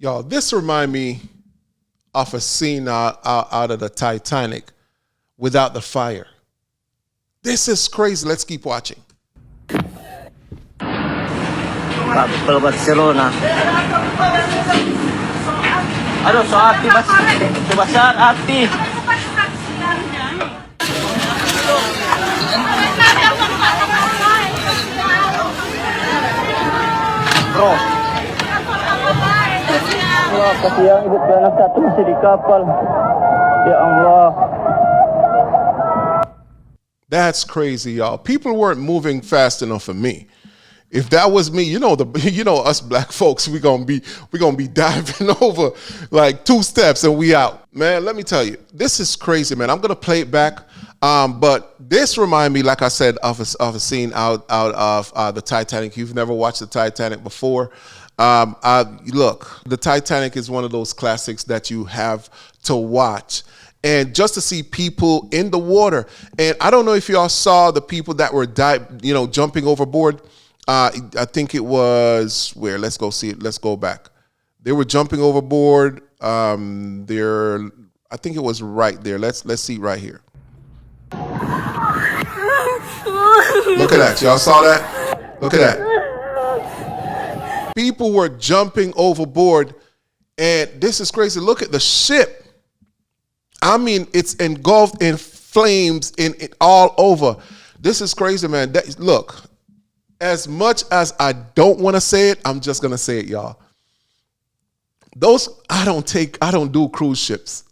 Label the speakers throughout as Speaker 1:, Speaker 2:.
Speaker 1: Y'all, this remind me of a scene out of the Titanic without the fire. This is crazy. Let's keep watching.
Speaker 2: Barcelona. Ano sa ati bas? Tubasan ati. Bro. Allah kasi yang ibu anak satu masih di kapal. Ya Allah.
Speaker 1: That's crazy, y'all. People weren't moving fast enough for me. If that was me, us black folks, we gonna be diving over like 2 steps and we out. Man, let me tell you, this is crazy, man. I'm gonna play it back. But this remind me, like I said, of a scene out of the Titanic. You've never watched the Titanic before. Look, the Titanic is one of those classics that you have to watch. And just to see people in the water, and I don't know if y'all saw the people that were jumping overboard. I think it was where? Let's go see it. Let's go back. They were jumping overboard. I think it was right there. Let's see right here. Look at that. Y'all saw that? Look at that. People were jumping overboard, and this is crazy. Look at the ship. I mean, it's engulfed in flames in all over. This is crazy, man. Look, as much as I don't want to say it, I'm just gonna say it, y'all. I don't do cruise ships.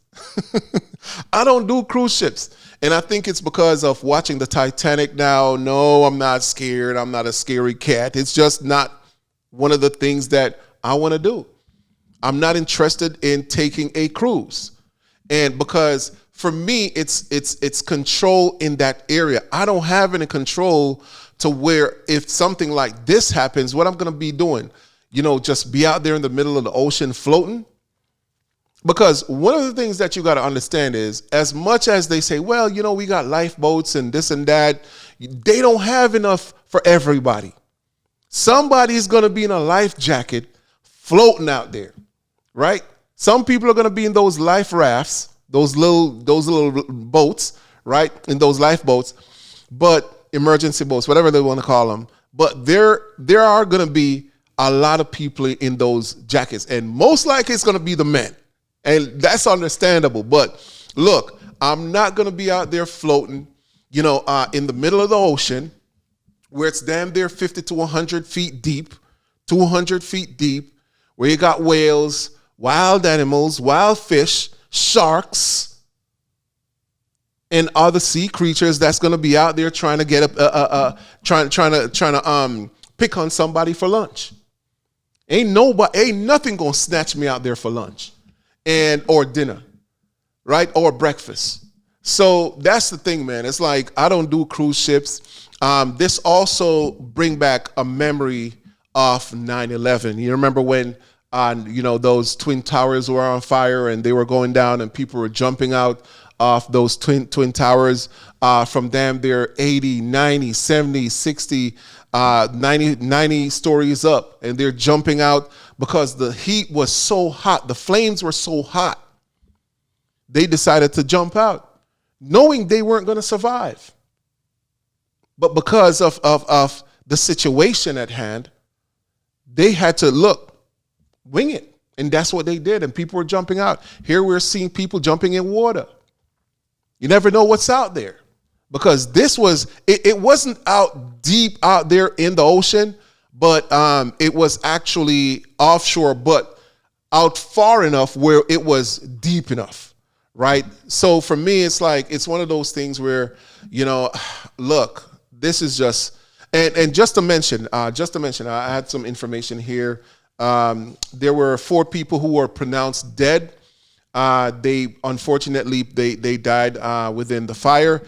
Speaker 1: I don't do cruise ships. And I think it's because of watching the Titanic now. No, I'm not scared. I'm not a scary cat. It's just not one of the things that I want to do. I'm not interested in taking a cruise. And because for me, it's control in that area. I don't have any control to where if something like this happens, what I'm going to be doing, just be out there in the middle of the ocean floating. Because one of the things that you got to understand is, as much as they say, well, we got lifeboats and this and that, they don't have enough for everybody. Somebody's going to be in a life jacket floating out there, right? Some people are going to be in those life rafts, those little boats, right? In those lifeboats, but emergency boats, whatever they want to call them. But there are going to be a lot of people in those jackets, and most likely it's going to be the men. And that's understandable. But look, I'm not going to be out there floating, in the middle of the ocean where it's damn near 50 to 100 feet deep, 200 feet deep, where you got whales, wild animals, wild fish, sharks, and other sea creatures that's going to be out there trying to get trying to pick on somebody for lunch. Ain't nothing going to snatch me out there for lunch or dinner, right? Or breakfast. So that's the thing, man. It's like, I don't do cruise ships. This also bring back a memory of 9/11. You remember when those twin towers were on fire and they were going down and people were jumping out of those twin towers from damn near 80, 90, 70, 60, 90 stories up, and they're jumping out because the heat was so hot. The flames were so hot. They decided to jump out knowing they weren't going to survive. But because of the situation at hand, they had to wing it. And that's what they did. And people were jumping out. Here we're seeing people jumping in water. You never know what's out there. Because it wasn't out deep out there in the ocean, but it was actually offshore, but out far enough where it was deep enough, right? So for me, it's like, it's one of those things where, look, this is just, and just to mention, I had some information here. There were 4 people who were pronounced dead. They unfortunately they died within the fire.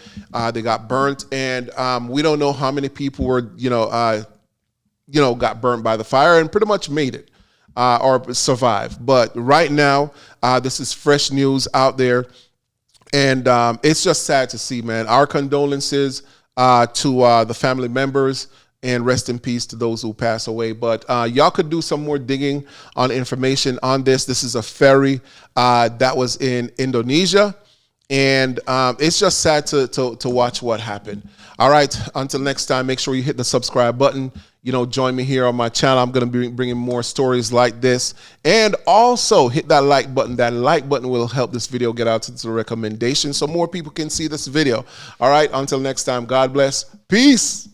Speaker 1: They got burnt, and we don't know how many people were got burnt by the fire and pretty much made it or survived. But right now, this is fresh news out there, and it's just sad to see, man. Our condolences to the family members and rest in peace to those who pass away. But y'all could do some more digging on information on this. This is a ferry that was in Indonesia, and it's just sad to watch what happened. All right, until next time, make sure you hit the subscribe button. You know, join me here on my channel. I'm going to be bringing more stories like this. And also hit that like button. That like button will help this video get out to the recommendation so more people can see this video. All right, until next time, God bless. Peace.